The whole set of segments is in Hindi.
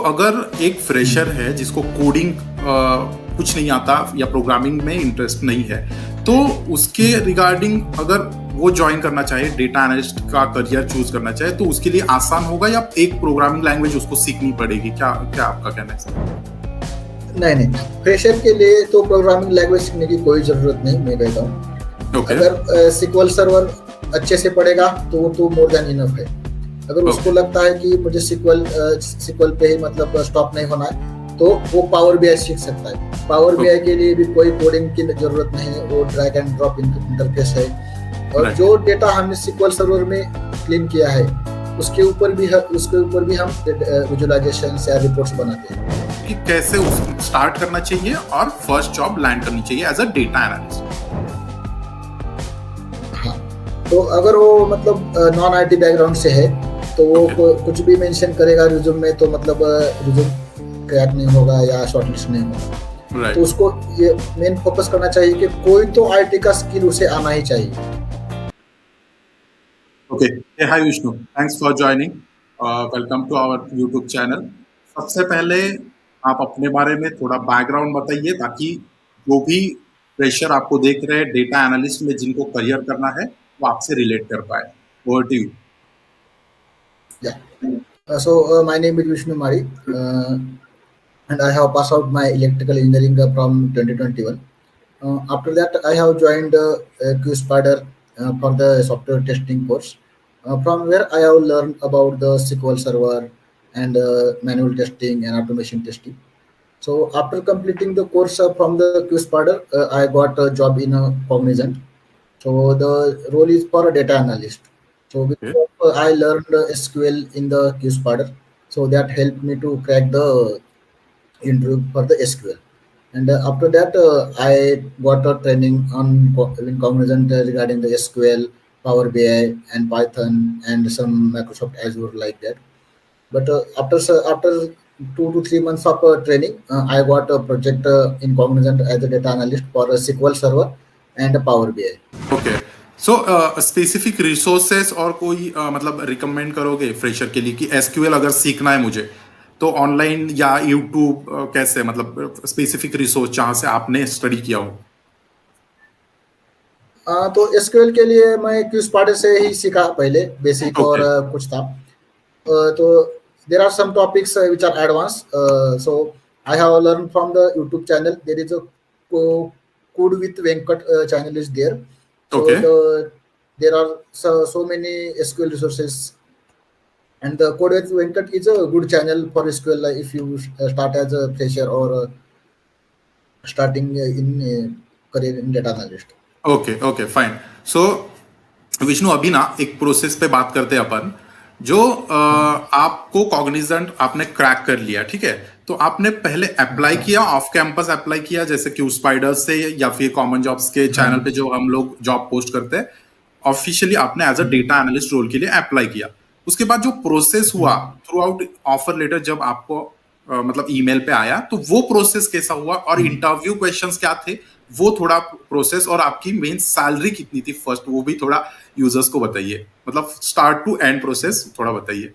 अगर एक फ्रेशर है जिसको कोडिंग कुछ नहीं आता या प्रोग्रामिंग में इंटरेस्ट नहीं है, तो उसके रिगार्डिंग अगर वो ज्वाइन करना चाहे, डेटा एनालिस्ट का करियर चूज करना चाहे, तो उसके लिए आसान होगा या एक प्रोग्रामिंग लैंग्वेज उसको सीखनी पड़ेगी? क्या क्या आपका कहना है सर? नहीं, फ्रेशर के लिए तो प्रोग्रामिंग लैंग्वेज सीखने की कोई जरूरत नहीं, मैं कहता हूँ। अगर SQL सर्वर अच्छे से पढ़ेगा तो मोर देन इनफ है। अगर उसको लगता है कि मुझे SQL पे ही मतलब स्टॉप नहीं होना है, तो वो पावर BI सीख सकता है। पावर BI के लिए भी कोई कोडिंग की जरूरत नहीं है, वो ड्रैग एंड ड्रॉप इंटरफेस है। और जो डेटा हमने SQL सर्वर में क्लीन किया है, उसके ऊपर भी हम विजुअलाइजेशन या रिपोर्ट्स बनाते हैं कि कैसे स्टार्ट करना चाहिए और फर्स्ट जॉब लैंड करनी चाहिए एज अ डेटा एनालिस्ट। हाँ, तो अगर वो मतलब नॉन IT बैकग्राउंड से है, तो वो कुछ भी मेंशन करेगा रिज्यूम में, तो मतलब रिज्यूम क्रैक नहीं होगा या शॉर्टलिस्ट नहीं होगा। तो उसको ये मेन फोकस करना चाहिए कि कोई तो IT का स्किल उसे आना ही चाहिए। Okay, hi Vishnu, thanks for joining, welcome to our YouTube channel. सबसे पहले आप अपने बारे में थोड़ा बैकग्राउंड बताइए, ताकि जो भी फ्रेशर आपको देख रहे हैं डेटा एनालिस्ट में जिनको करियर करना है, वो आपसे रिलेट कर पाए। Over to you. So my name is Vishnu Mari, and I have passed out my electrical engineering from 2021. After that, I have joined QSpider for the software testing course, from where I have learned about the SQL Server and manual testing and automation testing. So after completing the course from the QSpider, I got a job in Cognizant. So the role is for a data analyst. So I learned SQL in the QSpider, so that helped me to crack the interview for the SQL. And after that, I got a training in Cognizant regarding the SQL, Power BI, and Python, and some Microsoft Azure like that. But after 2 to 3 months of training, I got a project in Cognizant as a data analyst for a SQL Server and a Power BI. Okay. So specific resources और कोई मतलब रिकमेंड करोगे फ्रेशर के लिए कि SQL अगर सीखना है मुझे, तो ऑनलाइन या यूट्यूब कैसे, मतलब स्पेसिफिक रिसोर्स जहां से आपने स्टडी किया हो? तो SQL के लिए मैं QSpider से ही सीखा पहले, बेसिक और कुछ था। तो there are some topics which are advanced. So I have learned from the YouTube channel. There is a Code with Venkat channel is there. So there are so many SQL resources, and the Code with Venkat is a good channel for SQL if you start as a fresher or starting in career in data analyst. Okay fine. So Vishnu, अभी ना एक प्रोसेस पे बात करते हैं अपन। जो आपको कॉग्निजेंट आपने क्रैक कर लिया, ठीक है, तो आपने पहले अप्लाई किया, ऑफ कैंपस अप्लाई किया जैसे QSpider से, या फिर कॉमन जॉब्स के चैनल पे जो हम लोग जॉब पोस्ट करते हैं, ऑफिशियली आपने as a data analyst role के लिए अप्लाई किया। उसके बाद जो प्रोसेस हुआ थ्रू आउट ऑफर लेटर, जब आपको मतलब ईमेल पे आया, तो वो प्रोसेस कैसा हुआ और इंटरव्यू क्वेश्चंस क्या थे, वो थोड़ा प्रोसेस, और आपकी मेन सैलरी कितनी थी फर्स्ट, वो भी थोड़ा यूजर्स को बताइए, मतलब स्टार्ट टू एंड प्रोसेस थोड़ा बताइए।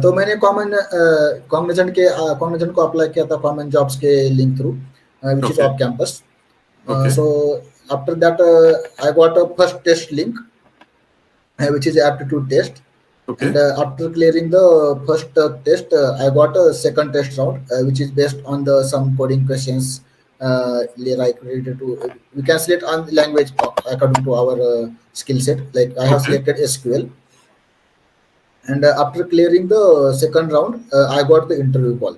तो मैंने कॉग्निजेंट को अप्लाई किया था कॉमन जॉब्स के link through, which is off campus. So after that, I got a first test link, which is aptitude test. And after clearing the first test, I got a second test round, which is based on the some coding questions like related to, we can select on language according to our skill set. Like I have selected SQL, and after clearing the second round, I got the interview call.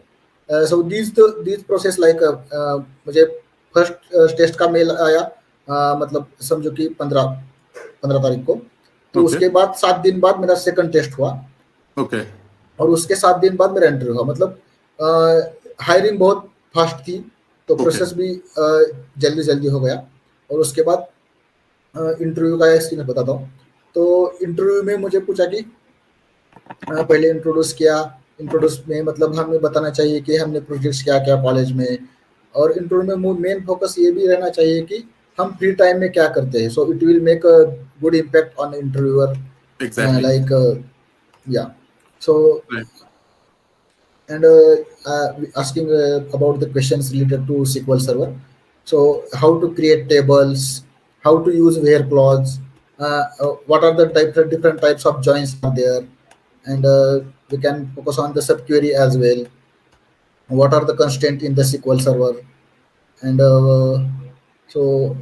So these process like मुझे फर्स्ट टेस्ट का मेल आया, मतलब समझो कि 15 तारीख को, तो उसके बाद 7 दिन बाद मेरा सेकंड टेस्ट हुआ। और उसके 7 दिन बाद मेरा इंटरव्यू हुआ। मतलब हायरिंग बहुत फास्ट थी, तो प्रोसेस भी जल्दी हो गया। और उसके बाद इंटरव्यू का एक्सपीरियंस बताता हूँ। तो इंटरव्यू में मुझे पूछा कि पहले इंट्रोड्यूस में मतलब हमें बताना चाहिए कि हमने प्रोजेक्ट्स क्या कॉलेज में, और इंटरव्यू में मेन फोकस ये भी रहना चाहिए कि हम फ्री टाइम में क्या करते हैं। So it will make a good impact on interviewer, like या। सो and asking about the questions related to SQL Server. So how to create tables, how to use where clause, what are the different types of joins are there, and we can focus on the subquery as well. What are the constraints in the SQL Server, and so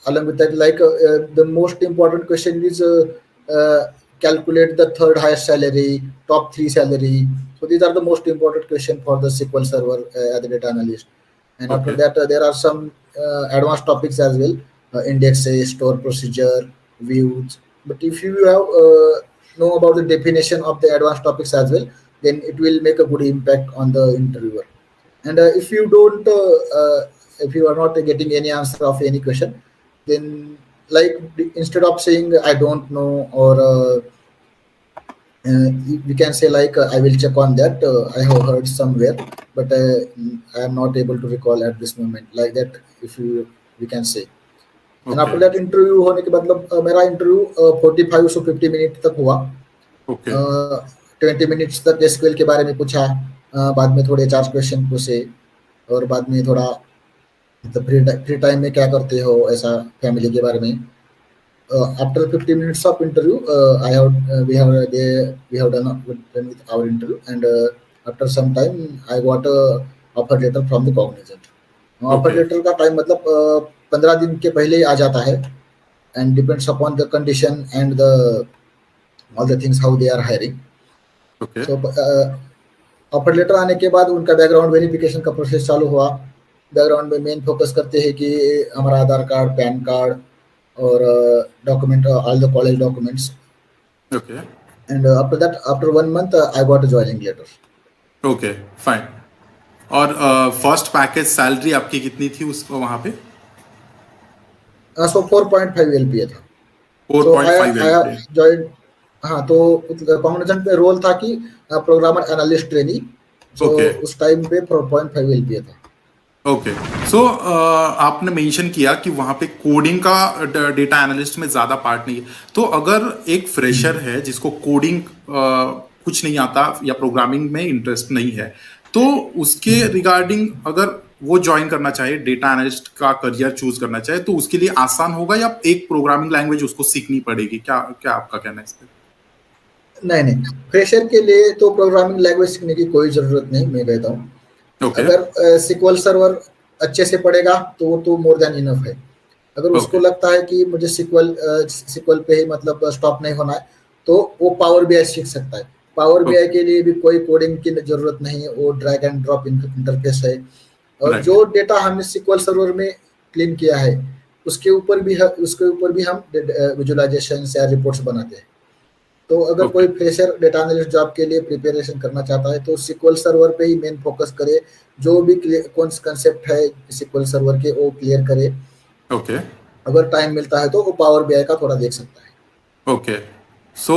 along with that, like the most important question is calculate the third highest salary, top three salary. So these are the most important question for the SQL Server as a data analyst. And after Okay. that, there are some advanced topics as well, indexes, store procedure, views. But if you have know about the definition of the advanced topics as well, then it will make a good impact on the interviewer. And if you don't, if you are not getting any answer of any question, then like instead of saying I don't know, or we can say like I will check on that. I have heard somewhere, but I am not able to recall at this moment. Like that, if you we can say. And after Okay. that interview होने के मतलब मेरा इंटरव्यू 45 से 50 मिनट तक हुआ. Okay. 20 मिनट्स तक एसक्यूएल के बारे में पूछा, बाद में थोड़े 4 क्वेश्चन पूछे, और बाद में थोड़ा मतलब फ्री टाइम में क्या करते हो ऐसा फैमिली के बारे में. After 50 minutes of interview, I have we have done with our interview, and after some time I got a offer letter from the cognizant. Offer Okay. Letter का टाइम मतलब 15 दिन के पहले ही आ जाता है, and depends upon the condition and the all the things how they are hiring. Okay. So offer letter आने के बाद उनका बैकग्राउंड वेरिफिकेशन का प्रोसेस चालू हुआ. बैकग्राउंड में मेन फोकस करते हैं कि हमारा आधार कार्ड, पैन कार्ड और document, all the college documents. Okay. And after that, after 1 month I got a joining letter. Okay. Fine. और फर्स्ट पैकेज सैलरी आपकी कितनी थी उस वहां पे? सो 4.5 LPA था. 4.5 LPA. जॉइन. हाँ, तो कॉम्बिनेशन पे रोल था कि प्रोग्रामर एनालिस्ट ट्रेनी. सो Okay. उस टाइम पे 4.5 LPA था. ओके. सो आपने मेंशन किया कि वहां पे कोडिंग का डेटा एनालिस्ट में ज्यादा पार्ट नहीं है. तो अगर एक फ्रेशर है जिसको कोडिंग कुछ नहीं आता या प्रोग्रामिंग में इंटरेस्ट नहीं है, तो उसके रिगार्डिंग अगर वो ज्वाइन करना चाहे, डेटा एनालिस्ट का करियर चूज करना चाहे, तो उसके लिए आसान होगा या एक प्रोग्रामिंग लैंग्वेज उसको सीखनी पड़ेगी? क्या क्या आपका कहना है इस पे? नहीं, फ्रेशर के लिए तो प्रोग्रामिंग लैंग्वेज सीखने की कोई जरूरत नहीं, मैं कहता हूँ. ओके. अगर सिक्वल सर्वर अच्छे से पढ़ेगा तो वो तो मोर देन इनफ है. अगर उसको लगता है कि मुझे सिक्वल पे ही मतलब स्टॉप नहीं होना है, तो वो पावर बीआई सीख सकता है. पावर बीआई के लिए भी कोई कोडिंग की जरूरत नहीं है, वो ड्रैग एंड ड्रॉप इंटरफेस है. और जो डेटा हमने सिक्वल सर्वर में क्लीन किया है उसके ऊपर भी हम विजुअलाइजेशन या रिपोर्ट्स बनाते हैं. तो अगर कोई फ्रेशर डेटा एनालिस्ट जॉब के लिए प्रिपरेशन करना चाहता है तो सिक्वल सर्वर पे ही मेन फोकस करे. जो भी कौन सा कंसेप्ट है सिक्वल सर्वर के वो क्लियर करे. ओके. अगर टाइम मिलता है तो वो पावर बीआई का थोड़ा देख सकता है. ओके. सो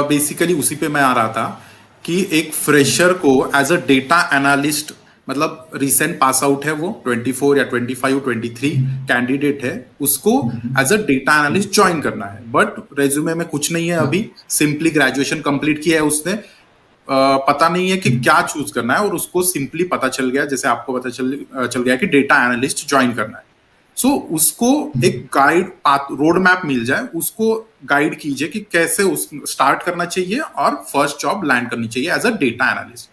बेसिकली उसी पे मैं आ रहा था कि एक फ्रेशर को एज अ डेटा एनालिस्ट, मतलब रिसेंट पास आउट है वो, 24 या 25 23 कैंडिडेट है, उसको as a data analyst join करना है. बट रेज्यूमे में कुछ नहीं है अभी, सिंपली ग्रेजुएशन कंप्लीट किया है उसने, पता नहीं है कि क्या चूज करना है, और उसको सिंपली पता चल गया, जैसे आपको पता चल गया कि डेटा एनालिस्ट ज्वाइन करना है. सो उसको एक गाइड रोड मैप मिल जाए, उसको गाइड कीजिए कि कैसे उस स्टार्ट करना चाहिए और फर्स्ट जॉब लैंड करनी चाहिए एज अ डेटा एनालिस्ट.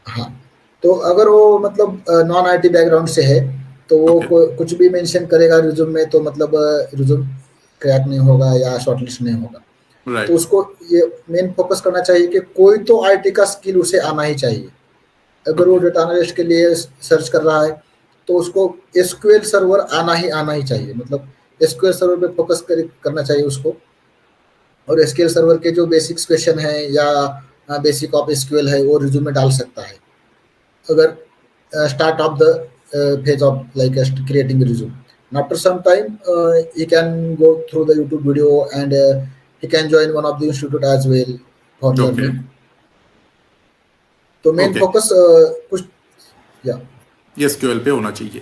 हाँ, तो अगर वो मतलब नॉन आईटी बैकग्राउंड से है तो वो कुछ भी मेंशन करेगा रिज्यूम में, तो मतलब रिज्यूम क्रैक नहीं होगा या शॉर्टलिस्ट नहीं होगा. Right. तो उसको ये मेन फोकस करना चाहिए कि कोई तो आईटी का स्किल उसे आना ही चाहिए. अगर वो डेटा एनालिस्ट के लिए सर्च कर रहा है तो उसको एसक्यूएल सर्वर आना ही चाहिए. मतलब एसक्यूएल सर्वर पे फोकस करना चाहिए उसको. और एसक्यूएल सर्वर के जो बेसिक्स क्वेश्चन है या बेसिक ऑफ एसक्यूएल है वो रिज्यूम में डाल सकता है. अगर start of the phase of like creating resume. After some time he can go through the YouTube video and he can join one of the institute as well for learning. तो मेन फोकस कुछ या एसक्यूएल पे होना चाहिए.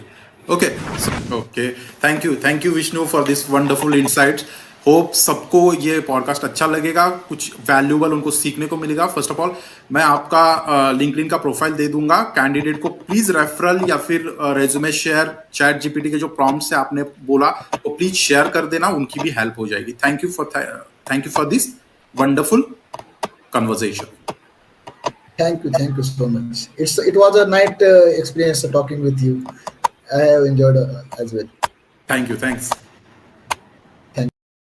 Okay. Thank you Vishnu for this wonderful insights. Hope सबको ये पॉडकास्ट अच्छा लगेगा, कुछ वैल्यूबल उनको सीखने को मिलेगा। फर्स्ट ऑफ ऑल मैं आपका लिंक्डइन का प्रोफाइल दे दूंगा, कैंडिडेट को प्लीज रेफरल या फिर रेज्यूमे शेयर, चैट जीपीटी के जो प्रॉम्प्ट्स से आपने बोला वो प्लीज शेयर कर देना, उनकी भी हेल्प हो जाएगी। Thank you for this wonderful conversation. Thank you so much. It was a nice experience talking with you. I have enjoyed as well. Thank you, thanks.